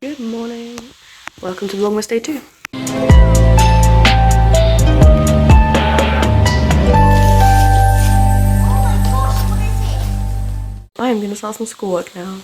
Good morning. Welcome to Vlogmas Day 2. I am going to start some schoolwork now.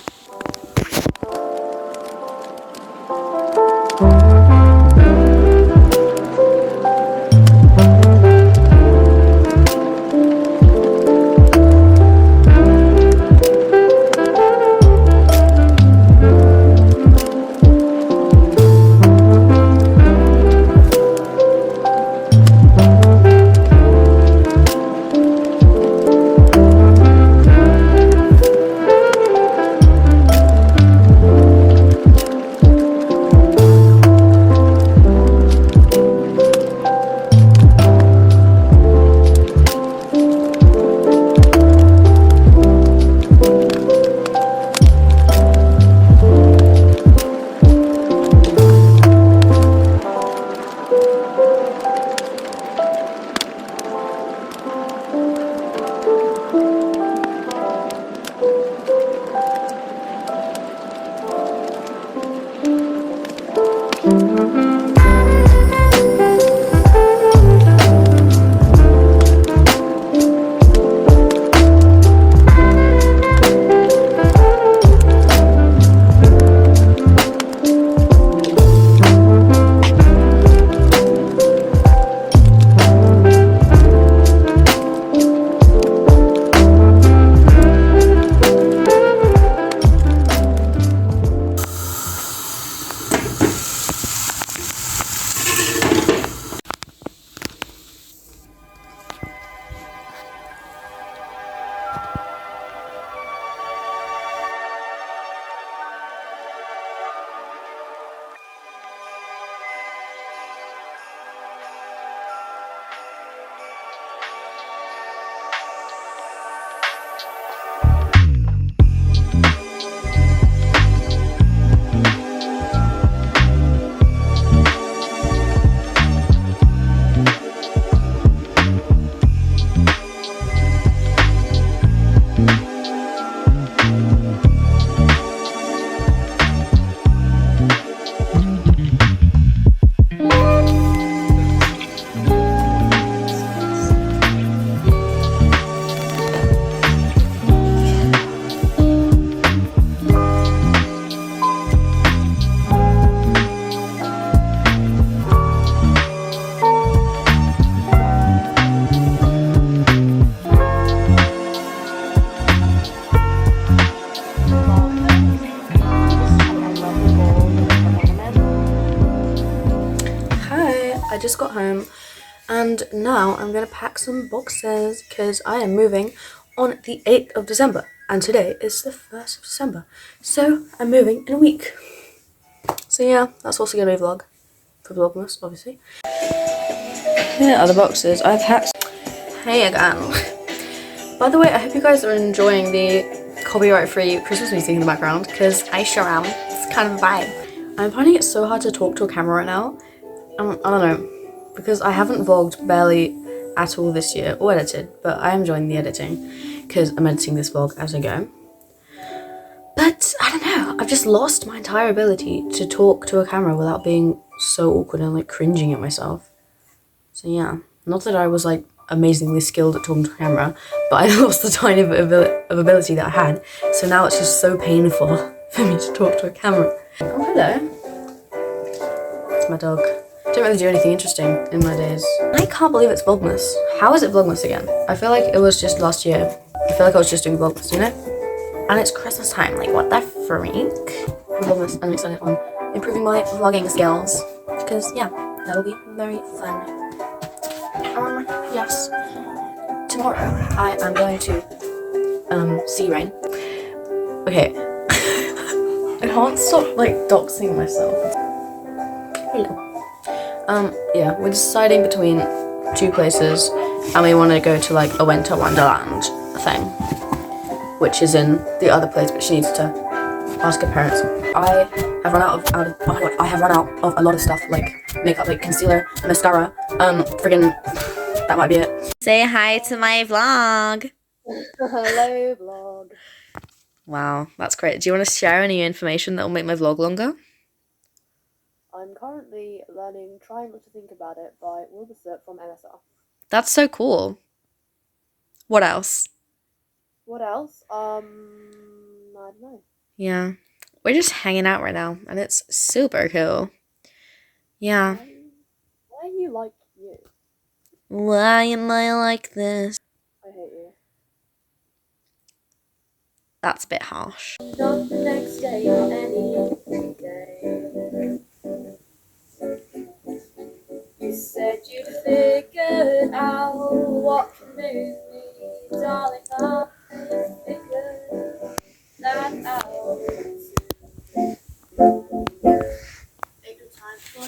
I just got home and now I'm gonna pack some boxes because I am moving on the 8th of December and today is the 1st of December, so I'm moving in a week. So yeah, that's also gonna be a vlog for Vlogmas, obviously. Here are the boxes I've packed. Hey again. By the way, I hope you guys are enjoying the copyright-free Christmas music in the background because I sure am. It's kind of a vibe. I'm finding it so hard to talk to a camera right now. I don't know, because I haven't vlogged barely at all this year, or edited, but I am enjoying the editing, because I'm editing this vlog as I go. But, I don't know, I've just lost my entire ability to talk to a camera without being so awkward and like cringing at myself. So yeah, not that I was like amazingly skilled at talking to a camera, but I lost the tiny bit of ability that I had, so now it's just so painful for me to talk to a camera. Oh, hello. It's my dog. I don't really do anything interesting in my days. I can't believe it's Vlogmas. How is it Vlogmas again? I feel like it was just last year. I feel like I was just doing Vlogmas, you know? And it's Christmas time, like what the freak? Vlogmas, I'm excited on improving my vlogging skills. Because yeah, that'll be very fun. Yes. Tomorrow, I am going to see rain. Okay. I can't stop like doxing myself. Hello. Yeah, we're deciding between two places and we want to go to like a winter wonderland thing, which is in the other place, but she needs to ask her parents. I have run out of a lot of stuff, like makeup, like concealer, mascara, friggin' that might be it. Say hi to my vlog. Hello vlog. Wow, that's great. Do you want to share any information that will make my vlog longer? I'm currently learning Trying Not to Think About It by WOOP from MSR. That's so cool. What else? What else? I don't know. Yeah. We're just hanging out right now, and it's super cool. Yeah. Why are you like you? Why am I like this? I hate you. That's a bit harsh. Not the next day, not any day. You said you'd figured out what can move me, darling. I figured that out.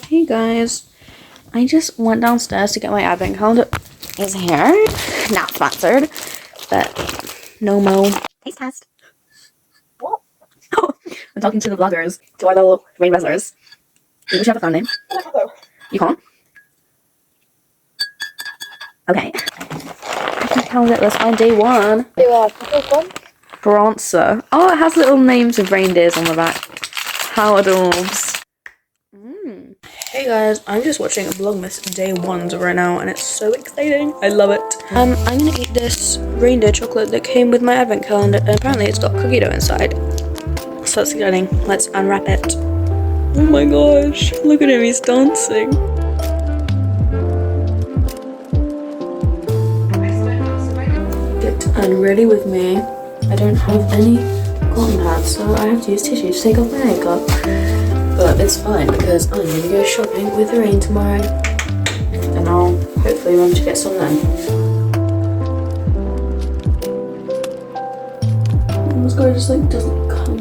Hey guys, I just went downstairs to get my advent calendar. It's here. Not sponsored, but no mo. Taste test. What? Oh, I'm talking to the vloggers, to our little rain wrestlers. We should have a phone name. You can't? Okay. Advent calendar, let's find day one. Prancer. Oh, it has little names of reindeers on the back. How adorbs. Hey guys, I'm just watching Vlogmas day 1 right now and it's so exciting. I love it. I'm gonna eat this reindeer chocolate that came with my advent calendar and apparently it's got cookie dough inside. So that's exciting. Let's unwrap it. Oh my gosh, look at him, he's dancing. Get unready with me. I don't have any cotton pads, so I have to use tissue to take off my makeup. But it's fine because I'm gonna go shopping with the rain tomorrow. And I'll hopefully manage to get some then. This guy just like doesn't come.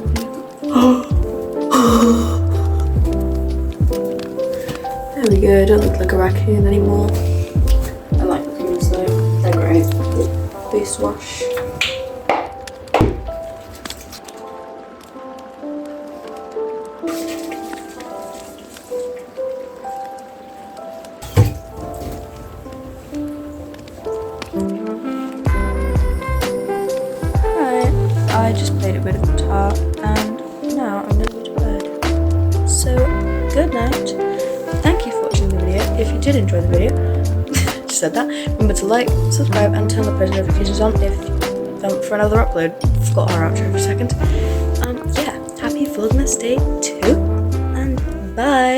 There we go, I don't look like a raccoon anymore. I like raccoons though, they're great. Face wash. I just played a bit of guitar and now I'm going to go to bed. So, good night. Thank you for watching the video. If you did enjoy the video, just said that, remember to like, subscribe and turn the post notifications on for another upload. Forgot our outro for a second. Yeah, happy Vlogmas day 2 and bye.